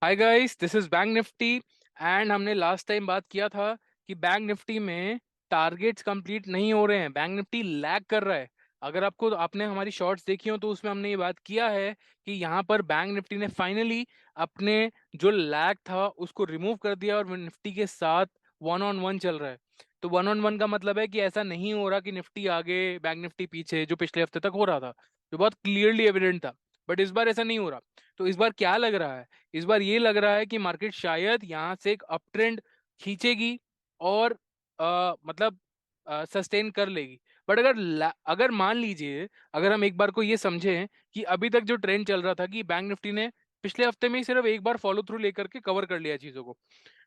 Hi guys, this is bank Nifty. And हमने last time बात किया था कि बैंक निफ्टी में टारगेट्स कंप्लीट नहीं हो रहे हैं, बैंक निफ्टी लैग कर रहा है। अगर आपने हमारी शॉर्ट्स देखी हो तो उसमें हमने ये बात किया है कि यहाँ पर बैंक निफ्टी ने फाइनली अपने जो लैग था उसको रिमूव कर दिया और वो निफ्टी के साथ वन ऑन वन चल रहा है। तो वन ऑन वन का मतलब है कि ऐसा नहीं हो रहा कि निफ्टी आगे बैंक निफ्टी पीछे, जो पिछले हफ्ते तक हो रहा था, जो बहुत क्लियरली एविडेंट था। बट इस बार ऐसा नहीं हो रहा। तो इस बार क्या लग रहा है? इस बार ये लग रहा है कि मार्केट शायद यहाँ से एक अप ट्रेंड खींचेगी और मतलब सस्टेन कर लेगी। बट अगर मान लीजिए, अगर हम एक बार को ये समझें कि अभी तक जो ट्रेंड चल रहा था कि बैंक निफ्टी ने पिछले हफ्ते में ही सिर्फ एक बार फॉलो थ्रू लेकर के कवर कर लिया चीजों को,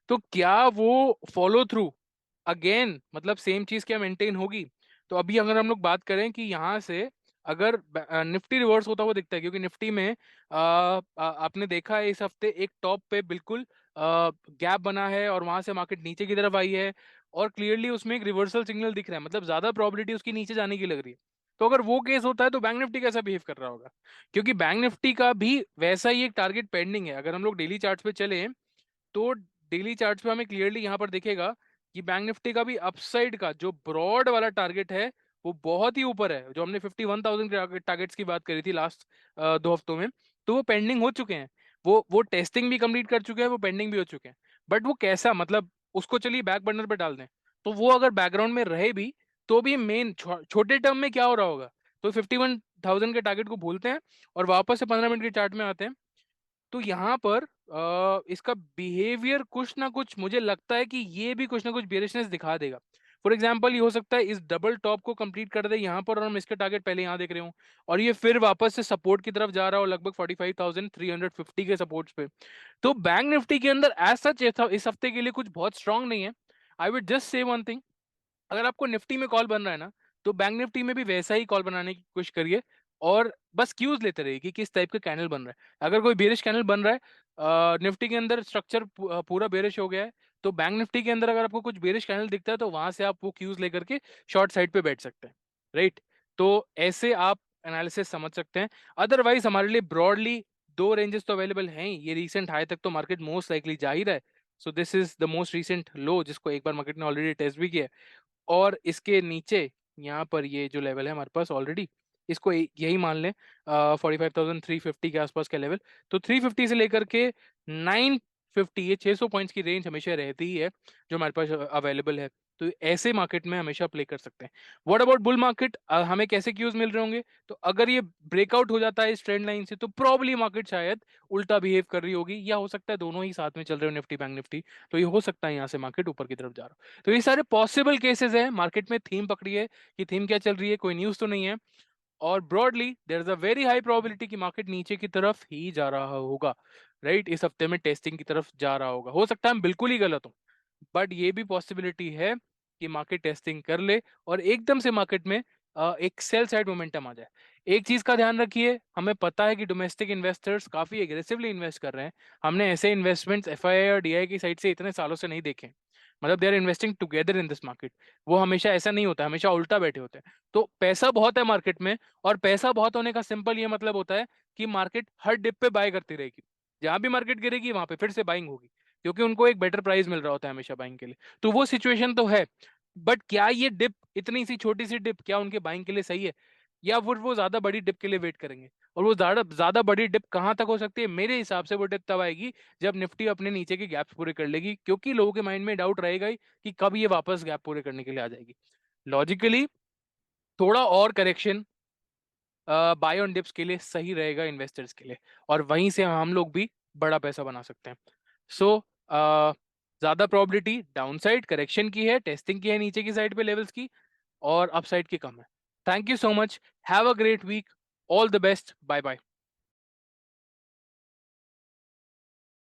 तो क्या वो फॉलो थ्रू अगेन मतलब सेम चीज क्या मेंटेन होगी? तो अभी अगर हम लोग बात करें कि यहाँ से अगर निफ्टी रिवर्स होता हुआ दिखता है, क्योंकि निफ्टी में आपने देखा है इस हफ्ते एक टॉप पे बिल्कुल गैप बना है और वहां से मार्केट नीचे की तरफ आई है और क्लियरली उसमें एक रिवर्सल सिग्नल दिख रहा है, मतलब ज्यादा प्रोबेबिलिटी उसकी नीचे जाने की लग रही है। तो अगर वो केस होता है तो बैंक निफ्टी कैसा बिहेव कर रहा होगा? क्योंकि बैंक निफ्टी का भी वैसा ही एक टारगेट पेंडिंग है। अगर हम लोग डेली चार्ट्स पे चले तो डेली चार्ट्स पे हमें क्लियरली यहाँ पर दिखेगा कि बैंक निफ्टी का भी अपसाइड का जो ब्रॉड वाला टारगेट है वो बहुत ही ऊपर है। जो हमने 51,000 के टारगेट्स की बात करी थी लास्ट 2 हफ्तों में, तो वो पेंडिंग हो चुके हैं। वो टेस्टिंग भी कंप्लीट कर चुके हैं, वो पेंडिंग भी हो चुके हैं। बट वो कैसा, मतलब उसको चलिए बैक बर्नर पे डाल दें, तो वो अगर बैकग्राउंड में रहे भी तो भी मेन छोटे टर्म में क्या हो रहा होगा? तो 51,000 के टारगेट को भूलते हैं और वापस से 15 मिनट के चार्ट में आते हैं। तो यहाँ पर इसका बिहेवियर कुछ ना कुछ मुझे लगता है कि ये भी कुछ ना कुछ बेरिशनेस दिखा देगा। फॉर एग्जाम्पल ये हो सकता है इस डबल टॉप को कंप्लीट कर दे यहाँ पर और हम इसके टारगेट पहले यहाँ देख रहे हो और ये फिर वापस से सपोर्ट की तरफ जा रहा हो लगभग 45,350 के सपोर्ट्स पे। तो बैंक निफ्टी के अंदर एज सच इस हफ्ते के लिए कुछ बहुत स्ट्रांग नहीं है। I would just say one thing, अगर आपको निफ्टी में कॉल बन रहा है ना, तो बैंक निफ्टी में भी वैसा ही कॉल बनाने की कोशिश करिए और बस क्यूज लेते रहिए कि किस टाइप का कैंडल बन रहा है। अगर कोई बेरिश कैंडल बन रहा है, निफ्टी के अंदर स्ट्रक्चर पूरा बेरिश हो गया है, तो बैंक निफ्टी के अंदर अगर आपको कुछ बेरिश कैंडल दिखता है तो वहां से आप वो क्यूज लेकर के शॉर्ट साइड पे बैठ सकते हैं। राइट? तो ऐसे आप एनालिसिस समझ सकते हैं। अदरवाइज हमारे लिए ब्रॉडली दो रेंजेस तो अवेलेबल हैं ही। ये रिसेंट हाई तक तो मार्केट मोस्ट लाइकली जा ही रहा है। So this is the most recent लो जिसको एक बार मार्केट ने ऑलरेडी टेस्ट भी किया है। और इसके नीचे यहाँ पर ये जो लेवल है हमारे पास ऑलरेडी, इसको यही मान लें 45,350 के आसपास का लेवल। तो 350 से लेकर के 950, ये 600 पॉइंट्स की रेंज हमेशा रहती ही है जो हमारे पास अवेलेबल है। तो ऐसे मार्केट में हमेशा प्ले कर सकते हैं। What about bull market? हमें कैसे क्यूज मिल रहे होंगे? तो अगर ये ब्रेकआउट हो जाता है इस ट्रेंड लाइन से तो प्रॉब्ली मार्केट शायद उल्टा बिहेव कर रही होगी, या हो सकता है दोनों ही साथ में चल रहे हो निफ्टी बैंक निफ्टी। तो ये हो सकता है यहाँ से मार्केट ऊपर की तरफ जा रहा हो। तो ये सारे पॉसिबल केसेस हैं। मार्केट में थीम पकड़ी है कि थीम क्या चल रही है, कोई न्यूज तो नहीं है। और broadly there is a very high probability कि मार्केट नीचे की तरफ ही जा रहा होगा। राइट? इस हफ्ते में टेस्टिंग की तरफ जा रहा होगा। हो सकता है हम बिल्कुल ही गलत हो, बट ये भी पॉसिबिलिटी है कि मार्केट टेस्टिंग कर ले और एकदम से मार्केट में एक सेल साइड मोमेंटम आ जाए। एक चीज का ध्यान रखिए, हमें पता है कि डोमेस्टिक इन्वेस्टर्स काफी एग्रेसिवली इन्वेस्ट कर रहे हैं। हमने ऐसे इन्वेस्टमेंट्स एफआईआई और डीआई की साइड से इतने सालों से नहीं देखे। मतलब they are investing together in this market. वो हमेशा ऐसा नहीं होता, हमेशा उल्टा बैठे होते हैं। तो पैसा बहुत है मार्केट में, और पैसा बहुत होने का सिंपल ये मतलब होता है कि मार्केट हर डिप पे बाय करती रहेगी। जहां भी मार्केट गिरेगी वहां पे फिर से बाइंग होगी, क्योंकि उनको एक बेटर प्राइस मिल रहा होता है हमेशा बाइंग के लिए। तो वो सिचुएशन तो है। बट क्या ये डिप, इतनी सी छोटी सी डिप, क्या उनके बाइंग के लिए सही है? या फिर वो ज्यादा बड़ी डिप के लिए वेट करेंगे? और वो ज्यादा ज्यादा बड़ी डिप कहाँ तक हो सकती है? मेरे हिसाब से वो डिप तब आएगी जब निफ्टी अपने नीचे के गैप्स पूरे कर लेगी, क्योंकि लोगों के माइंड में डाउट रहेगा ही कि कब ये वापस गैप पूरे करने के लिए आ जाएगी। लॉजिकली थोड़ा और करेक्शन बाय ऑन डिप्स के लिए सही रहेगा इन्वेस्टर्स के लिए, और वहीं से हम लोग भी बड़ा पैसा बना सकते हैं। सो ज्यादा प्रोबेबिलिटी डाउनसाइड करेक्शन की है, टेस्टिंग की है नीचे की साइड पे लेवल्स की, और अपसाइड की कम है। Thank you so much, have a great week, all the best, bye bye.